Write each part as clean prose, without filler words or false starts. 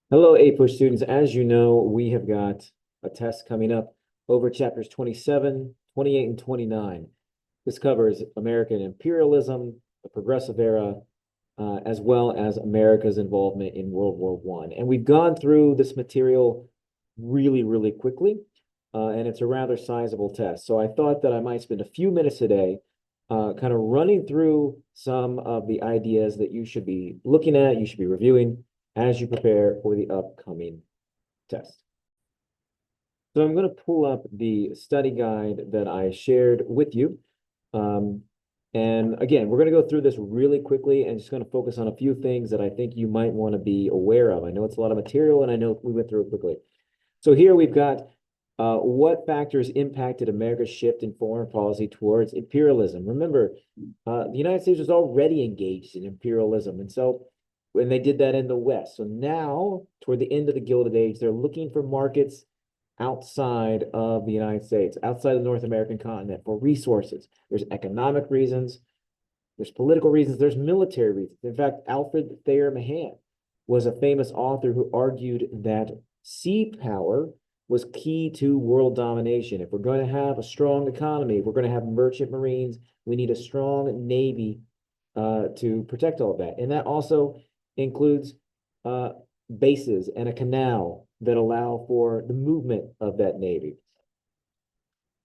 Hello, APUSH students. As you know, we have got a test coming up over chapters 27, 28, and 29. This covers American imperialism, the Progressive era, as well as America's involvement in World War I. And we've gone through this material really, really quickly, and it's a rather sizable test. So I thought that I might spend a few minutes today kind of running through some of the ideas that you should be looking at, you should be reviewing as you prepare for the upcoming test. So I'm going to pull up the study guide that I shared with you. Um, and again, we're going to go through this really quickly and just going to focus on a few things that I think you might want to be aware of. I know it's a lot of material and I know we went through it quickly. So here we've got what factors impacted America's shift in foreign policy towards imperialism. Remember, the United States was already engaged in imperialism. And so when they did that in the West. So now, toward the end of the Gilded Age, they're looking for markets outside of the United States, outside of the North American continent for resources. There's economic reasons, there's political reasons, there's military reasons. In fact, Alfred Thayer Mahan was a famous author who argued that sea power was key to world domination. If we're going to have a strong economy, if we're going to have merchant marines, we need a strong navy to protect all of that. And that also includes bases and a canal that allow for the movement of that navy.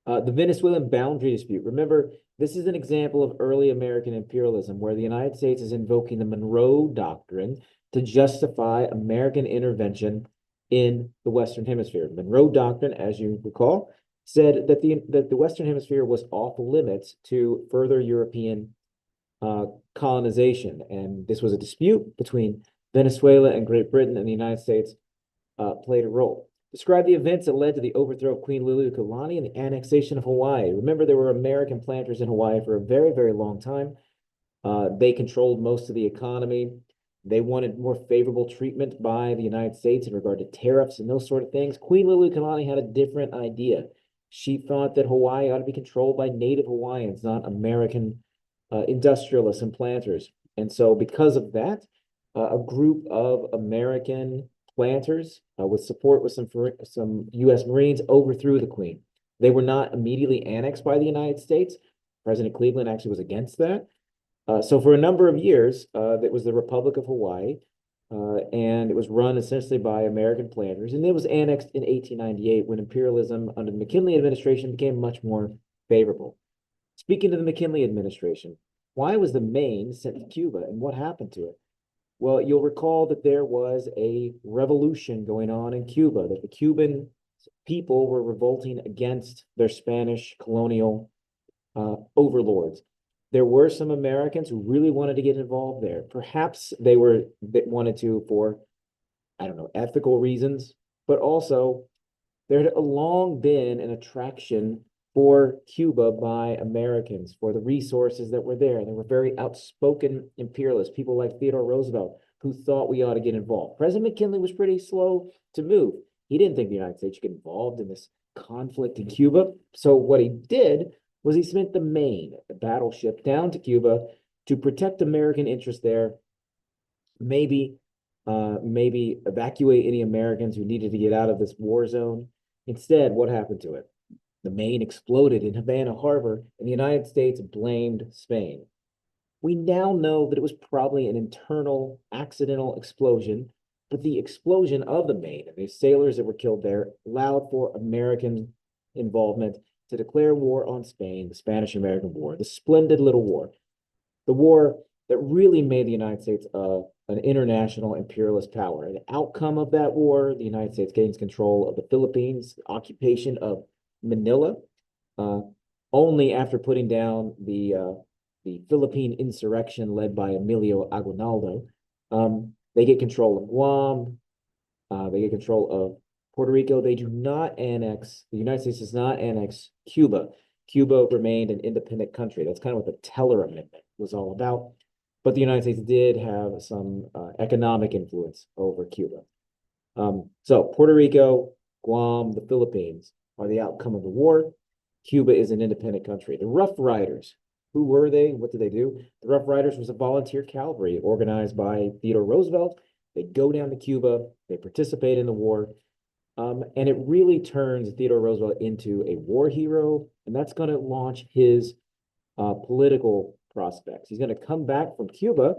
The Venezuelan boundary dispute. Remember, this is an example of early American imperialism where the United States is invoking the Monroe Doctrine to justify American intervention in the Western Hemisphere. The Monroe Doctrine, as you recall, said that the Western Hemisphere was off limits to further European colonization. And this was a dispute between Venezuela and Great Britain, and the United States played a role. Describe the events that led to the overthrow of Queen Liliuokalani and the annexation of Hawaii. Remember, there were American planters in Hawaii for a very, very long time. They controlled most of the economy. They wanted more favorable treatment by the United States in regard to tariffs and those sort of things. Queen Liliuokalani had a different idea. She thought that Hawaii ought to be controlled by native Hawaiians, not American industrialists and planters. And so because of that, a group of American planters with support with some U.S. Marines overthrew the Queen. They were not immediately annexed by the United States. President Cleveland actually was against that. So for a number of years, it was the Republic of Hawaii, and it was run essentially by American planters. And it was annexed in 1898 when imperialism under the McKinley administration became much more favorable. Speaking to the McKinley administration, why was the Maine sent to Cuba and what happened to it? Well, you'll recall that there was a revolution going on in Cuba, that the Cuban people were revolting against their Spanish colonial overlords. There were some Americans who really wanted to get involved there. Perhaps they wanted to for, I don't know, ethical reasons, but also there had long been an attraction for Cuba by Americans for the resources that were there. There were very outspoken imperialists, people like Theodore Roosevelt, who thought we ought to get involved. President McKinley was pretty slow to move. He didn't think the United States should get involved in this conflict in Cuba. So what he did was he sent the Maine, the battleship, down to Cuba to protect American interests there, maybe evacuate any Americans who needed to get out of this war zone. Instead, what happened to it? The Maine exploded in Havana Harbor, and the United States blamed Spain. We now know that it was probably an internal accidental explosion, but the explosion of the Maine and the sailors that were killed there allowed for American involvement to declare war on Spain, the Spanish-American War, the splendid little war, the war that really made the United States an international imperialist power. And the outcome of that war, the United States gains control of the Philippines, the occupation of Manila, only after putting down the Philippine insurrection led by Emilio Aguinaldo. They get control of Guam. They get control of Puerto Rico. They do not annex, the United States does not annex Cuba. Cuba remained an independent country. That's kind of what the Teller Amendment was all about. But the United States did have some economic influence over Cuba. So Puerto Rico, Guam, the Philippines are the outcome of the war. Cuba is an independent country. The Rough Riders, who were they? What did they do? The Rough Riders was a volunteer cavalry organized by Theodore Roosevelt They go down to Cuba, they participate in the war, and it really turns Theodore Roosevelt into a war hero, and that's going to launch his political prospects. He's going to come back from Cuba,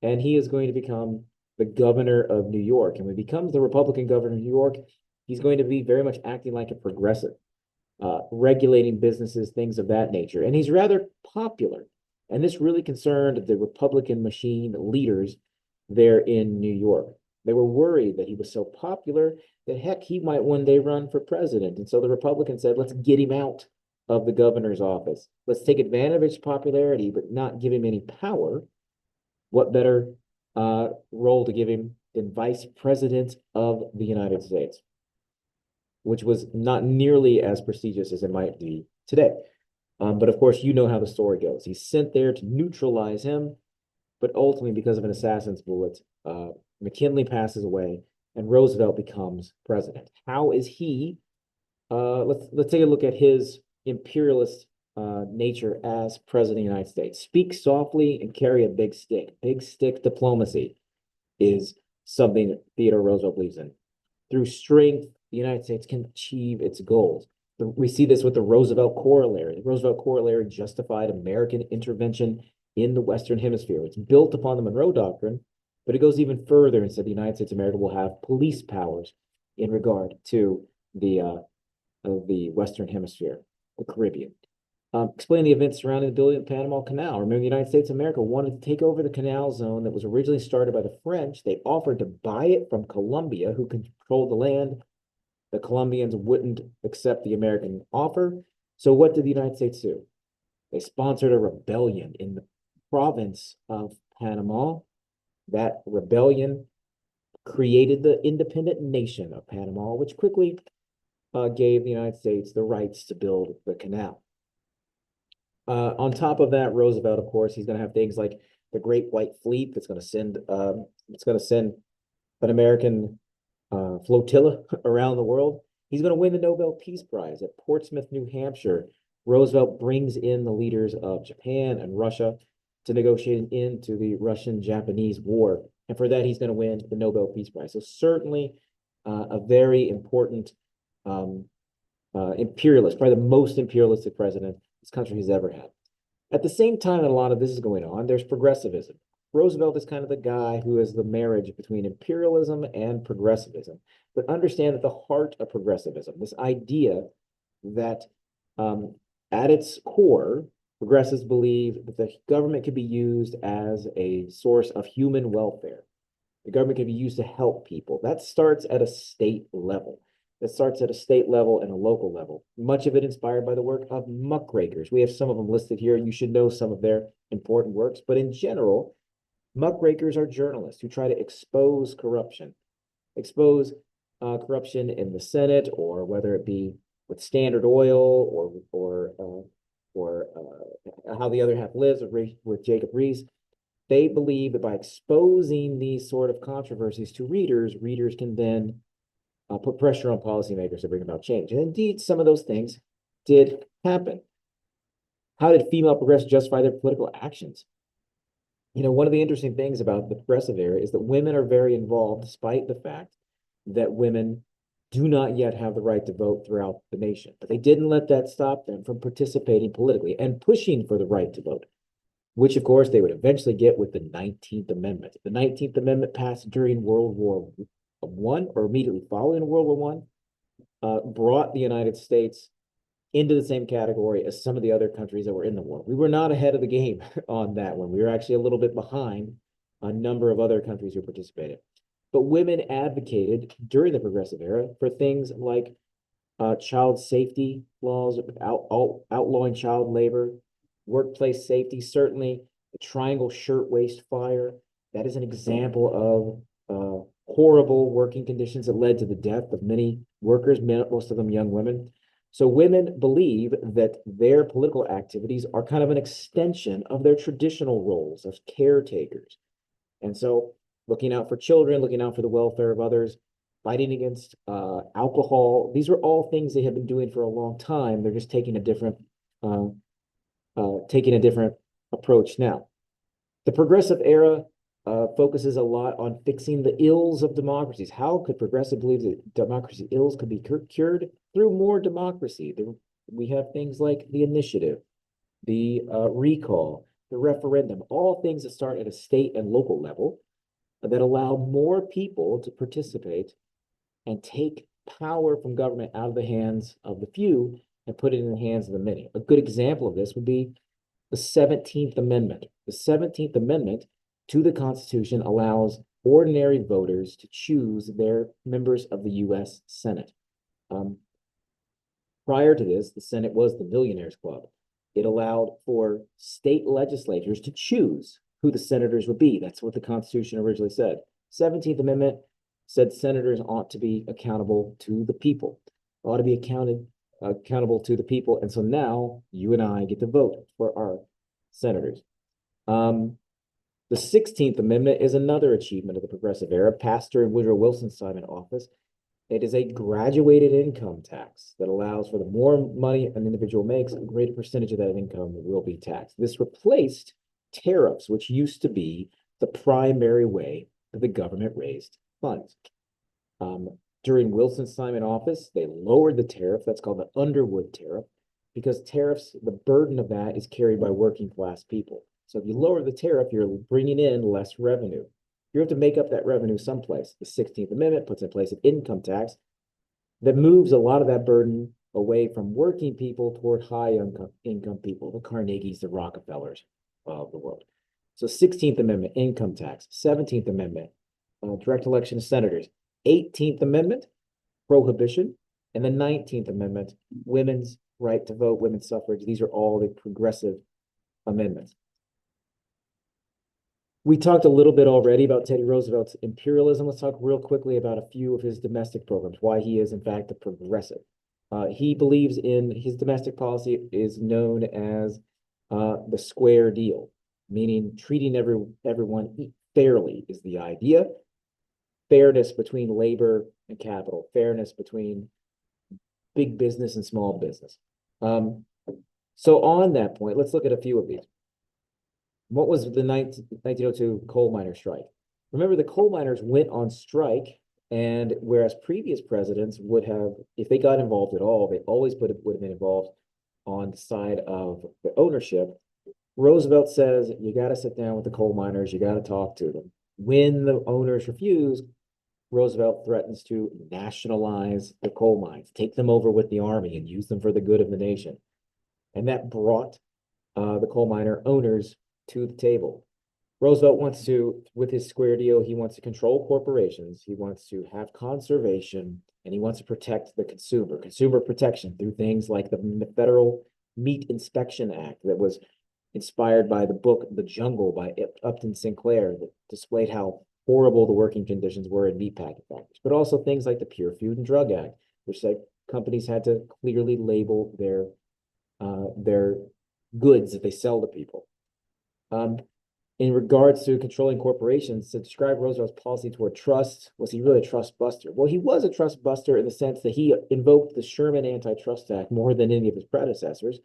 and he is going to become the governor of New York. And when he becomes the Republican governor of New York, he's going to be very much acting like a progressive, regulating businesses, things of that nature. And he's rather popular. And this really concerned the Republican machine leaders there in New York. They were worried that he was so popular that heck, he might one day run for president. And so the Republicans said, let's get him out of the governor's office. Let's take advantage of his popularity, but not give him any power. What better role to give him than vice president of the United States, which was not nearly as prestigious as it might be today. But of course, you know how the story goes. He's sent there to neutralize him, but ultimately, because of an assassin's bullet, McKinley passes away and Roosevelt becomes president. How is he? Let's take a look at his imperialist nature as president of the United States. Speak softly and carry a big stick. Big stick diplomacy is something Theodore Roosevelt believes in. Through strength, the United States can achieve its goals. We see this with the Roosevelt Corollary. The Roosevelt Corollary justified American intervention in the Western Hemisphere. It's built upon the Monroe Doctrine, but it goes even further and said the United States of America will have police powers in regard to the Western Hemisphere, the Caribbean. Explain the events surrounding the building of the Panama Canal. Remember, the United States of America wanted to take over the canal zone that was originally started by the French. They offered to buy it from Colombia, who controlled the land. The Colombians wouldn't accept the American offer. So what did the United States do? They sponsored a rebellion in the province of Panama. That rebellion created the independent nation of Panama, which quickly gave the United States the rights to build the canal. On top of that, Roosevelt, of course, he's going to have things like the Great White Fleet that's going to send an American flotilla around the world. He's going to win the Nobel Peace Prize at Portsmouth, New Hampshire. Roosevelt brings in the leaders of Japan and Russia to negotiate an end to the Russian-Japanese War. And for that, he's going to win the Nobel Peace Prize. So certainly a very important imperialist, probably the most imperialistic president this country has ever had. At the same time that a lot of this is going on, there's progressivism. Roosevelt is kind of the guy who is the marriage between imperialism and progressivism. But understand that the heart of progressivism, this idea that at its core, progressives believe that the government can be used as a source of human welfare. The government can be used to help people. That starts at a state level. That starts at a state level and a local level. Much of it inspired by the work of muckrakers. We have some of them listed here. You should know some of their important works. But in general, muckrakers are journalists who try to expose corruption. Expose corruption in the Senate, or whether it be with Standard Oil or how the other half lives with Jacob Riis. They believe that by exposing these sort of controversies to readers, readers can then put pressure on policymakers to bring about change. And indeed, some of those things did happen. How did female progressives justify their political actions? You know, one of the interesting things about the progressive era is that women are very involved, despite the fact that women do not yet have the right to vote throughout the nation. But they didn't let that stop them from participating politically and pushing for the right to vote, which of course they would eventually get with the 19th Amendment. The 19th Amendment passed during World War I, or immediately following World War I, brought the United States into the same category as some of the other countries that were in the war. We were not ahead of the game on that one. We were actually a little bit behind a number of other countries who participated. But women advocated during the progressive era for things like child safety laws, outlawing child labor, workplace safety. Certainly, the Triangle Shirtwaist Fire, that is an example of horrible working conditions that led to the death of many workers, most of them young women. So women believe that their political activities are kind of an extension of their traditional roles as caretakers. And so looking out for children, looking out for the welfare of others, fighting against alcohol. These are all things they have been doing for a long time. They're just taking a different approach now. The progressive era focuses a lot on fixing the ills of democracies. How could progressive believe that democracy ills could be cured through more democracy? We have things like the initiative, the recall, the referendum, all things that start at a state and local level that allow more people to participate and take power from government out of the hands of the few and put it in the hands of the many. A good example of this would be the 17th Amendment. The 17th Amendment to the Constitution allows ordinary voters to choose their members of the U.S. Senate. Prior to this, the Senate was the Millionaires Club. It allowed for state legislatures to choose who the senators would be. That's what the Constitution originally said. 17th Amendment said senators ought to be accountable to the people, ought to be accountable to the people. And so now you and I get to vote for our senators. The 16th Amendment is another achievement of the progressive era, passed during Woodrow Wilson's time in office. It is a graduated income tax that allows for the more money an individual makes, a greater percentage of that income will be taxed. This replaced tariffs, which used to be the primary way that the government raised funds. During Wilson's time in office, they lowered the tariff. That's called the Underwood tariff, because tariffs, the burden of that is carried by working class people. So if you lower the tariff, you're bringing in less revenue. You have to make up that revenue someplace. The 16th Amendment puts in place an income tax that moves a lot of that burden away from working people toward high income people, the Carnegies, the Rockefellers of the world. So 16th Amendment, income tax. 17th Amendment, direct election of senators. 18th Amendment, prohibition. And the 19th Amendment, women's right to vote, women's suffrage. These are all the progressive amendments. We talked a little bit already about Teddy Roosevelt's imperialism. Let's talk real quickly about a few of his domestic programs, why he is, in fact, a progressive. He believes in his domestic policy is known as the square deal, meaning treating everyone fairly is the idea. Fairness between labor and capital, fairness between big business and small business. So on that point, let's look at a few of these. What was the 1902 coal miner strike? Remember, the coal miners went on strike, and whereas previous presidents would have, if they got involved at all, they always would have been involved on the side of the ownership. Roosevelt says, you got to sit down with the coal miners, you got to talk to them. When the owners refuse, Roosevelt threatens to nationalize the coal mines, take them over with the army and use them for the good of the nation. And that brought the coal miner owners to the table. Roosevelt wants to, with his square deal, he wants to control corporations, he wants to have conservation, and he wants to protect the consumer protection through things like the Federal Meat Inspection Act that was inspired by the book The Jungle by Upton Sinclair that displayed how horrible the working conditions were in meatpacking factories, but also things like the Pure Food and Drug Act, which said companies had to clearly label their goods that they sell to people. In regards to controlling corporations, to describe Roosevelt's policy toward trust, was he really a trust buster? Well, he was a trust buster in the sense that he invoked the Sherman Antitrust Act more than any of his predecessors,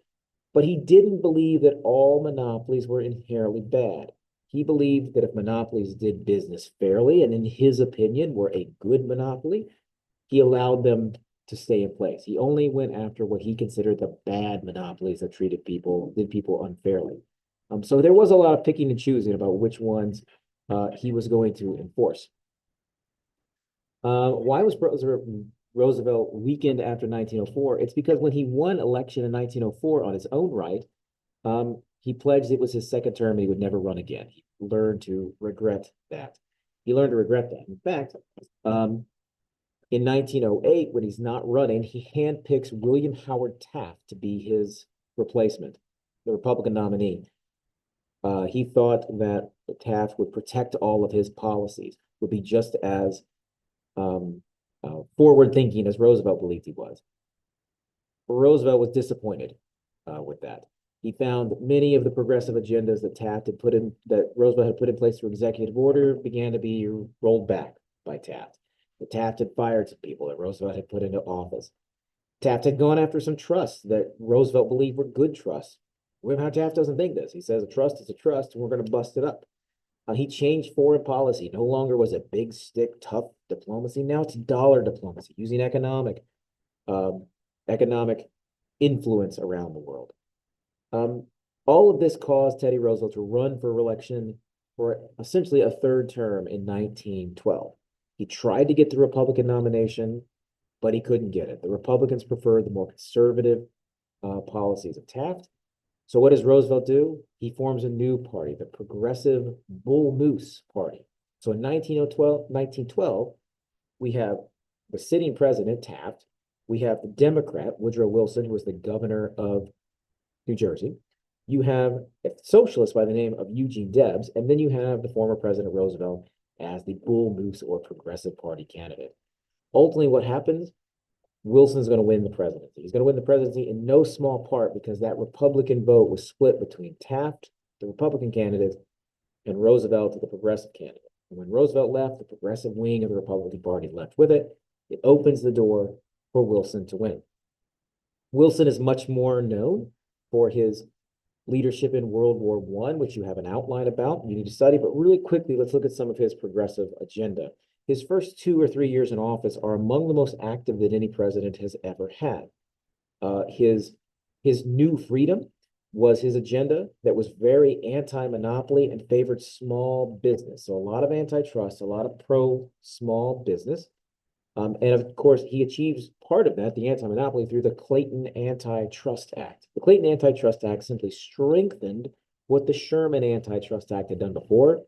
but he didn't believe that all monopolies were inherently bad. He believed that if monopolies did business fairly, and in his opinion were a good monopoly, he allowed them to stay in place. He only went after what he considered the bad monopolies that did people unfairly. So there was a lot of picking and choosing about which ones he was going to enforce. Why was Roosevelt weakened after 1904? It's because when he won election in 1904 on his own right, he pledged it was his second term and he would never run again. He learned to regret that. In fact, in 1908, when he's not running, he handpicks William Howard Taft to be his replacement, the Republican nominee. He thought that Taft would protect all of his policies, would be just as forward-thinking as Roosevelt believed he was. Roosevelt was disappointed with that. He found many of the progressive agendas that Roosevelt had put in place through executive order began to be rolled back by Taft. Taft had fired some people that Roosevelt had put into office. Taft had gone after some trusts that Roosevelt believed were good trusts. William Howard Taft doesn't think this. He says a trust is a trust, and we're going to bust it up. He changed foreign policy. No longer was it big stick, tough diplomacy. Now it's dollar diplomacy, using um, economic influence around the world. Um, all of this caused Teddy Roosevelt to run for re-election for essentially a third term in 1912. He tried to get the Republican nomination, but he couldn't get it. The Republicans preferred the more conservative policies of Taft. So what does Roosevelt do? He forms a new party, the Progressive Bull Moose Party. So in 1912, we have the sitting president, Taft. We have the Democrat, Woodrow Wilson, who was the governor of New Jersey. You have a socialist by the name of Eugene Debs, and then you have the former President Roosevelt as the Bull Moose or Progressive Party candidate. Ultimately, what happens? Wilson's going to win the presidency. He's going to win the presidency in no small part because that Republican vote was split between Taft, the Republican candidate, and Roosevelt, the progressive candidate. And when Roosevelt left, the progressive wing of the Republican Party left with it. It opens the door for Wilson to win. Wilson is much more known for his leadership in World War I, which you have an outline about, you need to study, but really quickly, let's look at some of his progressive agenda. His first 2 or 3 years in office are among the most active that any president has ever had. His new freedom was his agenda that was very anti-monopoly and favored small business. So a lot of antitrust, a lot of pro-small business. And of course, he achieves part of that, the anti-monopoly, through the Clayton Antitrust Act. The Clayton Antitrust Act simply strengthened what the Sherman Antitrust Act had done before,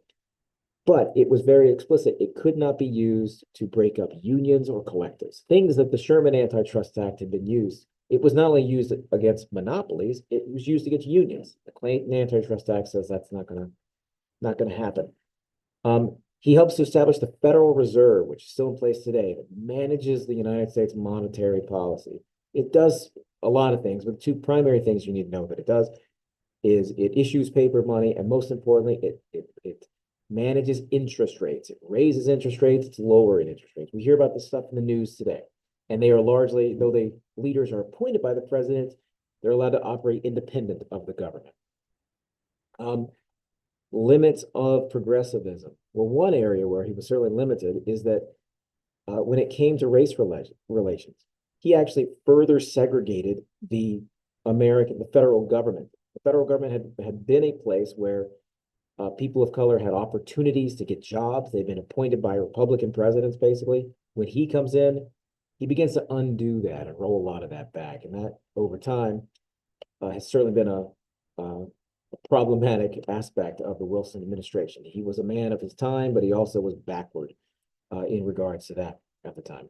but it was very explicit. It could not be used to break up unions or collectives, things that the Sherman Antitrust Act had been used. It was not only used against monopolies, it was used against unions. The Clayton Antitrust Act says that's not gonna happen. He helps to establish the Federal Reserve, which is still in place today, that manages the United States monetary policy. It does a lot of things, but the two primary things you need to know that it does is it issues paper money, and most importantly, it manages interest rates. It raises interest rates, it's lowering interest rates. We hear about this stuff in the news today, and they are largely, though the leaders are appointed by the president, they're allowed to operate independent of the government. Limits of progressivism. Well, one area where he was certainly limited is that when it came to race relations, he actually further segregated the federal government. The federal government had been a place where people of color had opportunities to get jobs. They've been appointed by Republican presidents, basically. When he comes in, he begins to undo that and roll a lot of that back. And that, over time, has certainly been a problematic aspect of the Wilson administration. He was a man of his time, but he also was backward in regards to that at the time.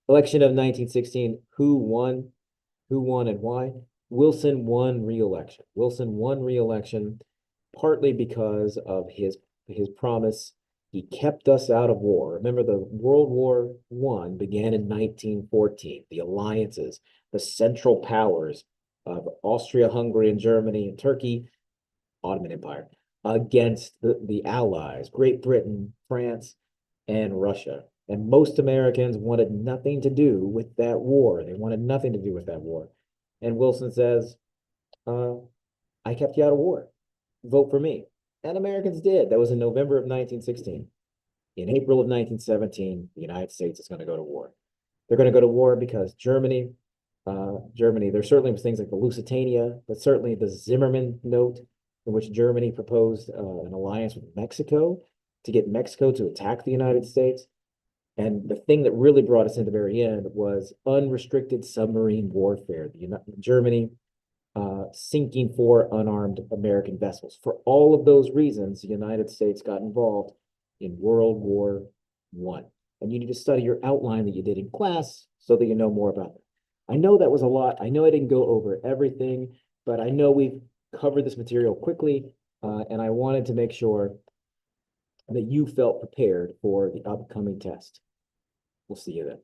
Election of 1916, who won and why? Wilson won re-election. Wilson won re-election partly because of his promise. He kept us out of war. Remember, the World War I began in 1914. The alliances, the Central Powers of Austria, Hungary, and Germany, and Turkey, Ottoman Empire, against the Allies, Great Britain, France, and Russia. And most Americans wanted nothing to do with that war. They wanted nothing to do with that war. And Wilson says, I kept you out of war. Vote for me. And Americans did. That was in November of 1916. In April of 1917, the United States is going to go to war. They're going to go to war because Germany, there certainly was things like the Lusitania, but certainly the Zimmerman Note, in which Germany proposed an alliance with Mexico to get Mexico to attack the United States. And the thing that really brought us in the very end was unrestricted submarine warfare. Germany sinking 4 unarmed American vessels. For all of those reasons, the United States got involved in World War I. And you need to study your outline that you did in class so that you know more about it. I know that was a lot. I know I didn't go over everything, but I know we've covered this material quickly, and I wanted to make sure that you felt prepared for the upcoming test. We'll see you then.